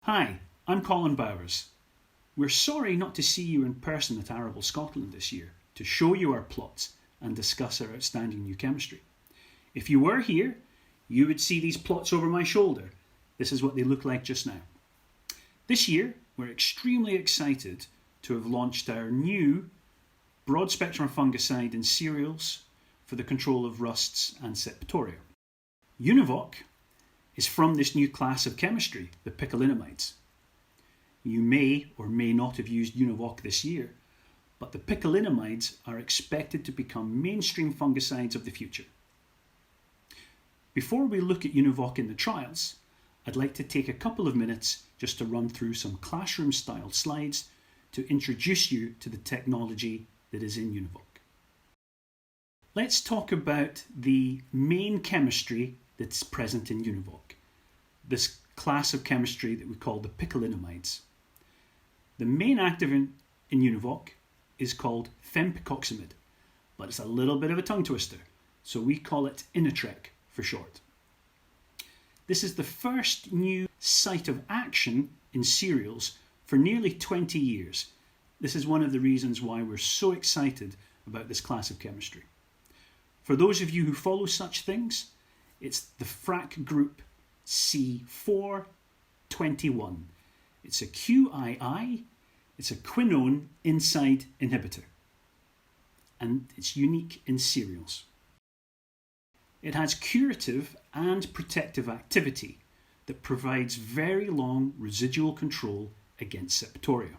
Hi, I'm Colin Bowers. We're sorry not to see you in person at Arable Scotland this year to show you our plots and discuss our outstanding new chemistry. If you were here, you would see these plots over my shoulder. This is what they look like just now. This year, we're extremely excited to have launched our new broad spectrum fungicide in cereals for the control of rusts and Septoria. Univoq is from this new class of chemistry, the picolinamides. You may or may not have used Univoq this year, but the picolinamides are expected to become mainstream fungicides of the future. Before we look at Univoq in the trials, I'd like to take a couple of minutes just to run through some classroom-style slides to introduce you to the technology that is in Univoq. Let's talk about the main chemistry that's present in Univoq, this class of chemistry that we call the picolinamides. The main active in Univoq is called fempicoksimide, but it's a little bit of a tongue twister, so we call it Inatreq for short. This is the first new site of action in cereals for nearly 20 years. This is one of the reasons why we're so excited about this class of chemistry. For those of you who follow such things, it's the FRAC group C421. It's a QII, it's a quinone inside inhibitor, and it's unique in cereals. It has curative and protective activity that provides very long residual control against Septoria.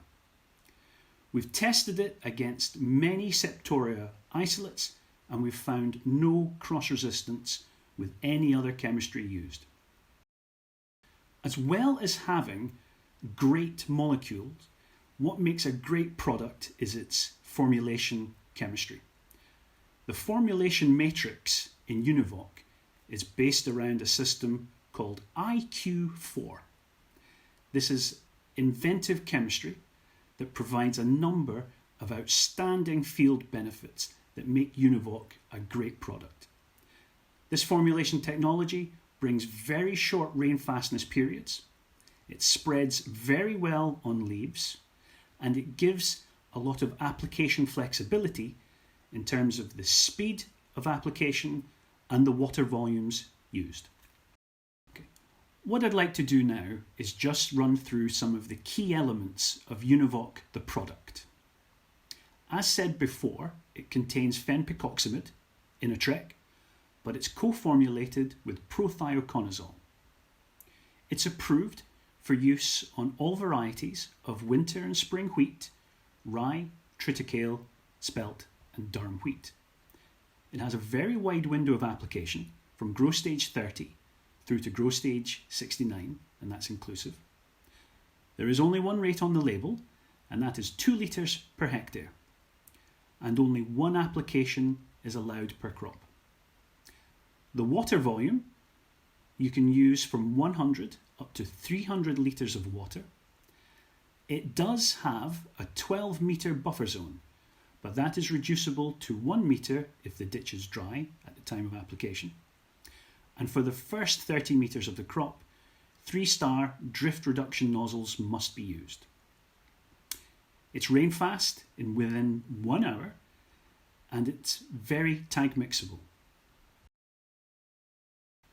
We've tested it against many Septoria isolates and we've found no cross-resistance with any other chemistry used. As well as having great molecules, what makes a great product is its formulation chemistry. The formulation matrix in Univoq is based around a system called IQ4. This is inventive chemistry that provides a number of outstanding field benefits that make Univoq a great product. This formulation technology brings very short rain fastness periods, it spreads very well on leaves, and it gives a lot of application flexibility in terms of the speed of application and the water volumes used. Okay. What I'd like to do now is just run through some of the key elements of Univoq, the product. As said before, it contains fempicoksimide, Inatreq, but it's co-formulated with prothioconazole. It's approved for use on all varieties of winter and spring wheat, rye, triticale, spelt and durum wheat. It has a very wide window of application from grow stage 30 through to grow stage 69, and that's inclusive. There is only one rate on the label, and that is 2 litres per hectare, and only one application is allowed per crop. The water volume you can use from 100 up to 300 litres of water. It does have a 12-metre buffer zone, but that is reducible to 1 metre if the ditch is dry at the time of application. And for the first 30 metres of the crop, 3-star drift reduction nozzles must be used. It's rain fast in within 1 hour, and it's very tag mixable.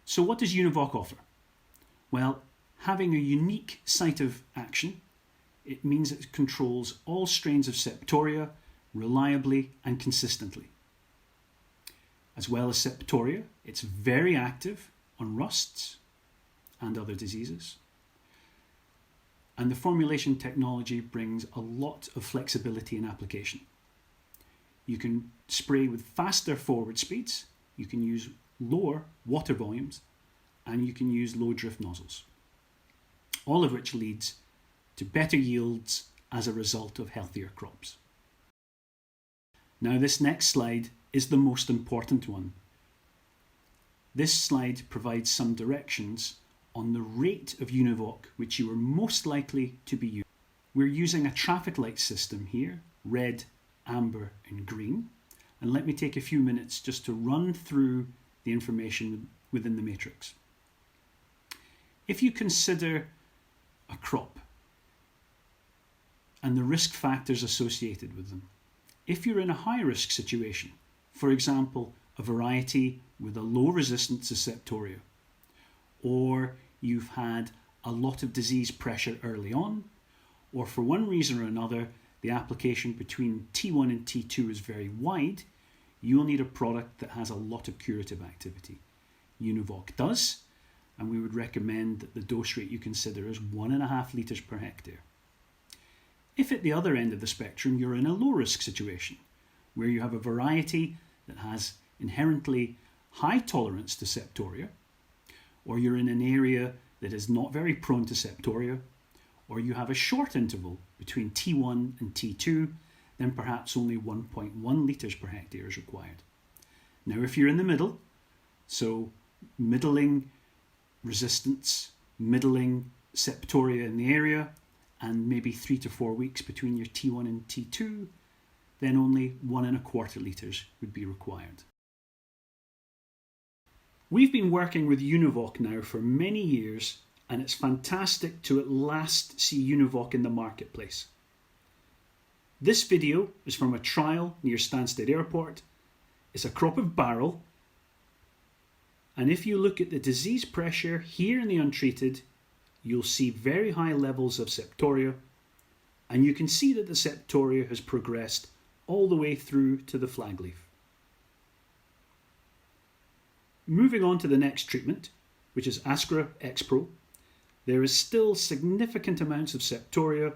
So what does Univoq offer? Well, having a unique site of action, it means it controls all strains of Septoria reliably and consistently. As well as Septoria, it's very active on rusts and other diseases. And the formulation technology brings a lot of flexibility in application. You can spray with faster forward speeds, you can use lower water volumes, and you can use low drift nozzles, all of which leads to better yields as a result of healthier crops. Now this next slide is the most important one. This slide provides some directions on the rate of Univoq which you are most likely to be using. We're using a traffic light system here, red, amber and green, and let me take a few minutes just to run through the information within the matrix. If you consider a crop and the risk factors associated with them. If you're in a high risk situation, for example, a variety with a low resistance to Septoria, or you've had a lot of disease pressure early on, or for one reason or another, the application between T1 and T2 is very wide, you'll need a product that has a lot of curative activity. Univoq does, and we would recommend that the dose rate you consider is 1.5 litres per hectare. If at the other end of the spectrum you're in a low risk situation, where you have a variety that has inherently high tolerance to Septoria, or you're in an area that is not very prone to Septoria, or you have a short interval between T1 and T2, then perhaps only 1.1 litres per hectare is required. Now if you're in the middle, so middling resistance, middling Septoria in the area, and maybe 3 to 4 weeks between your T1 and T2, then only 1.25 litres would be required. We've been working with Univoq now for many years, and it's fantastic to at last see Univoq in the marketplace. This video is from a trial near Stansted Airport. It's a crop of barrel, and if you look at the disease pressure here in the untreated, you'll see very high levels of Septoria, and you can see that the Septoria has progressed all the way through to the flag leaf. Moving on to the next treatment, which is Ascra X-Pro, there is still significant amounts of Septoria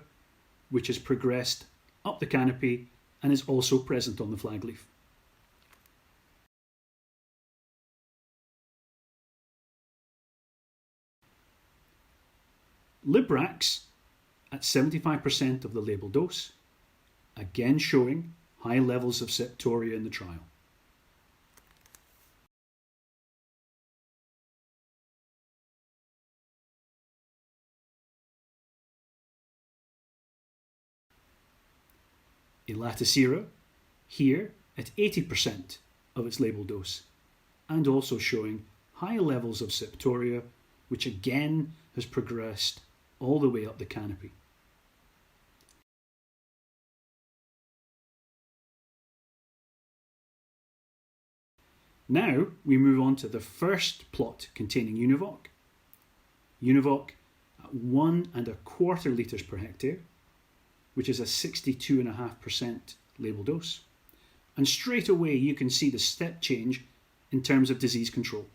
which has progressed up the canopy and is also present on the flag leaf. Librax at 75% of the label dose, again showing high levels of Septoria in the trial. Elaticera, here at 80% of its label dose, and also showing high levels of Septoria, which again has progressed all the way up the canopy. Now we move on to the first plot containing Univoq. Univoq at 1.25 litres per hectare, which is a 62.5% label dose. And straight away you can see the step change in terms of disease control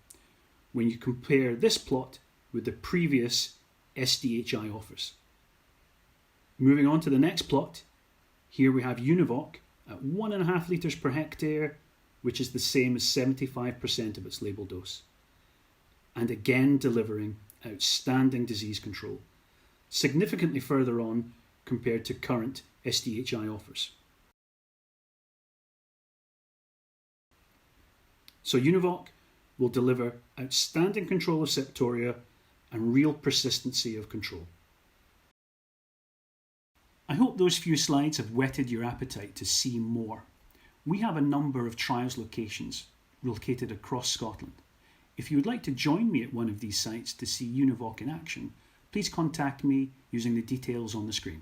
when you compare this plot with the previous SDHI offers. Moving on to the next plot, here we have Univoq at 1.5 litres per hectare, which is the same as 75% of its label dose. And again delivering outstanding disease control, significantly further on compared to current SDHI offers. So Univoq will deliver outstanding control of Septoria and real persistency of control. I hope those few slides have whetted your appetite to see more. We have a number of trials locations located across Scotland. If you would like to join me at one of these sites to see Univoq in action, please contact me using the details on the screen.